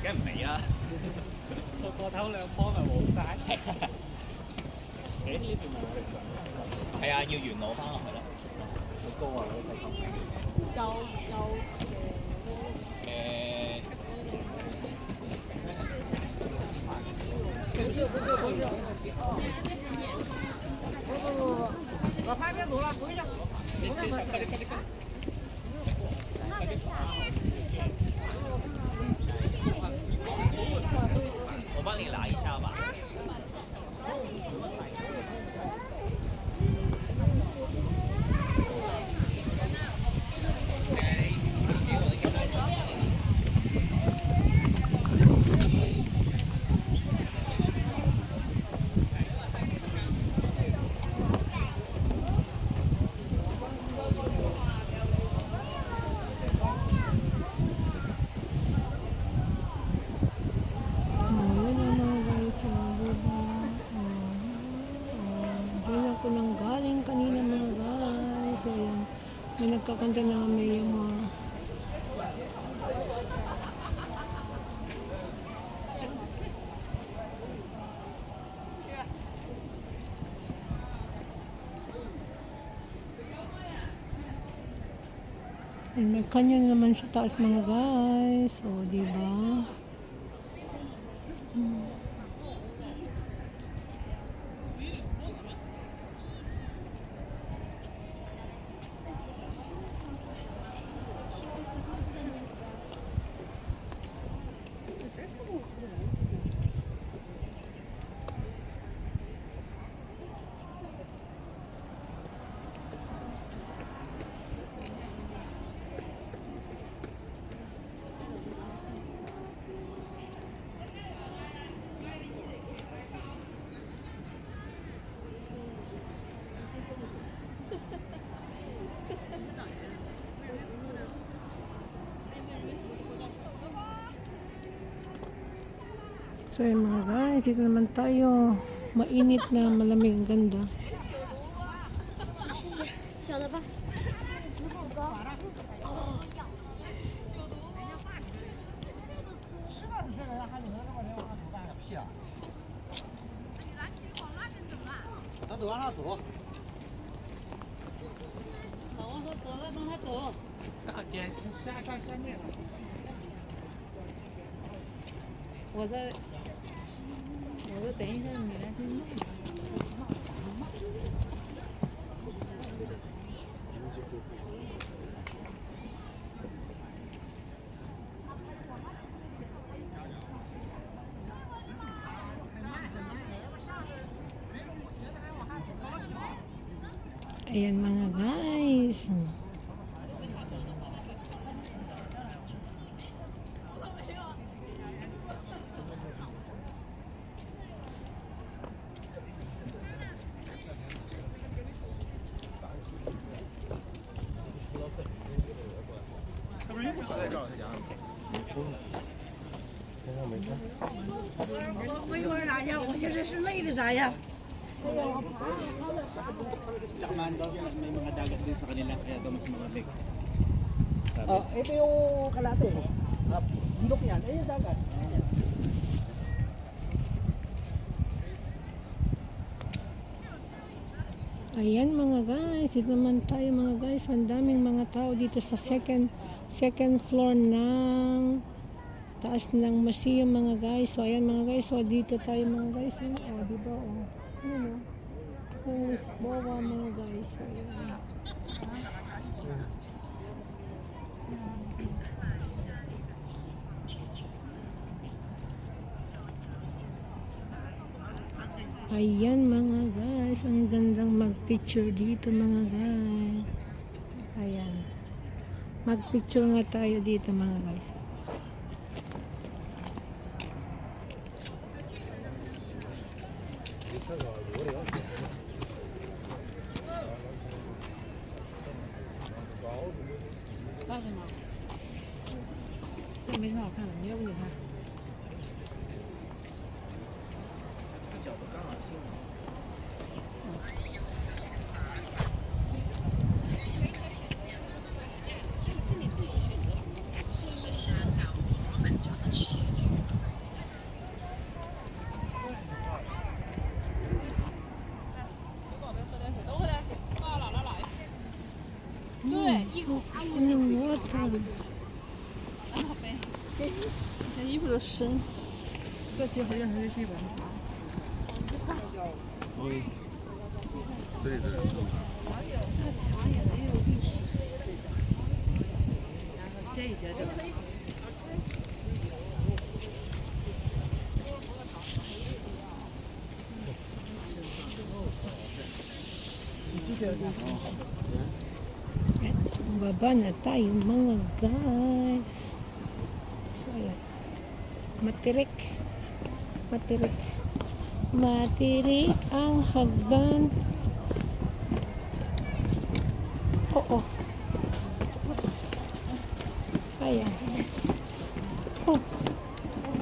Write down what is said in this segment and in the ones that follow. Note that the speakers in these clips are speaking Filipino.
梗唔美啦，個頭兩方咪冇晒。誒呢邊咪我哋上？係啊，要沿路翻落去咯。好高啊！嗰個老潘别走了，回去。我幫你拿一下吧。May nagkakanta na may yung mga may kanya naman sa taas mga guys. O, diba? So yun mga guys, dito naman tayo. Mainit na malamig, ang ganda. 小的吧。他走，让他走。老王说走了，让他走。点下面。我说等一下你来先弄。Ayan mga guys.我一会儿啥呀？我现在是累的啥呀？Tsaka man daw, may mga dagat din sa kanila, kaya daw mas malamig. Ito yung kalate. Bilok yan. Yung dagat. Ayan mga guys, dito naman tayo mga guys. Ang daming mga tao dito sa second floor ng taas ng museum mga guys. So ayan mga guys, so dito tayo mga guys. Oh, diba oh. Ano Miss Bowa mga guys. So ayan. Ayan mga guys, ang gandang mag-picture dito mga guys. Ayan. Mag-picture nga tayo dito mga guys. 刺身。Baba na tayo mga guys. So ayan. Matirik. Matirik. Matirik ang hagdan. Oo. Ayan. Oh.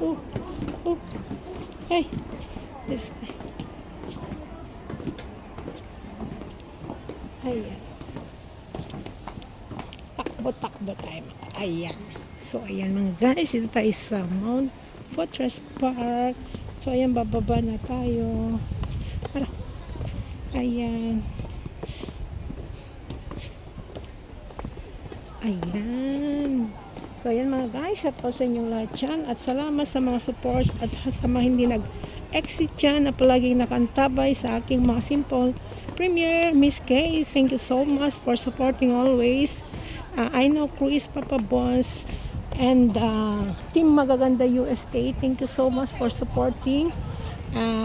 Oh. Oh. Hey. This guy. Ayan. Takbo-takbo tayo. Ayan. So, ayan mga guys. Dito tayo sa Mount Fortress Park. So, ayan. Bababa na tayo. Ayan. Ayan. So, ayan mga guys. Shout out sa inyong lahat dyan. At salamat sa mga supports at sa mga hindi nag-exit dyan na palaging nakantabay sa aking mga simple premiere. Miss Kay, thank you so much for supporting always. I know Chris, Papa Bones, and Team Magaganda USA. Thank you so much for supporting.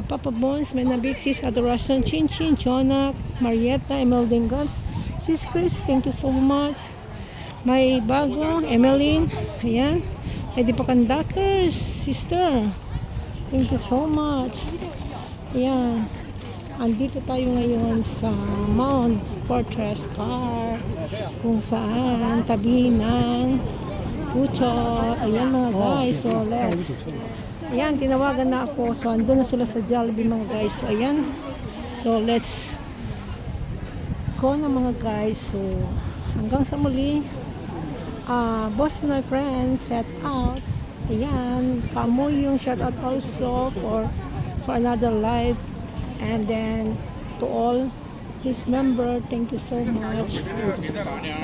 Papa Bones, Menabik, Sis Adoration, Chin Chin, Jonah, Marietta, Emeldine Gums, Sis Chris, thank you so much. May bago, Emeline, ayan. Lady Pakandakers, sister, thank you so much. Ayan. Andito tayo ngayon sa Mount Fortress Park kung saan tabi ng Pucho. Ayan mga guys, so let's ayan, tinawagan na ako, so andun na sila sa Jollibee mga guys, so ayan, so let's go na mga guys. So hanggang sa muli, boss my friend set out. Ayan, Pamoy yung shout out also for another live. And then to all his member, thank you so much.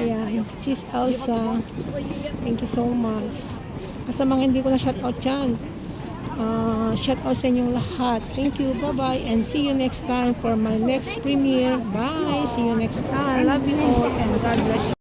Ayan, Sis Elsa, thank you so much. Sa mga hindi ko na shout out dyan, shout out sa inyong lahat. Thank you, bye bye, and see you next time for my next premiere. Bye, see you next time. Love you all and God bless you.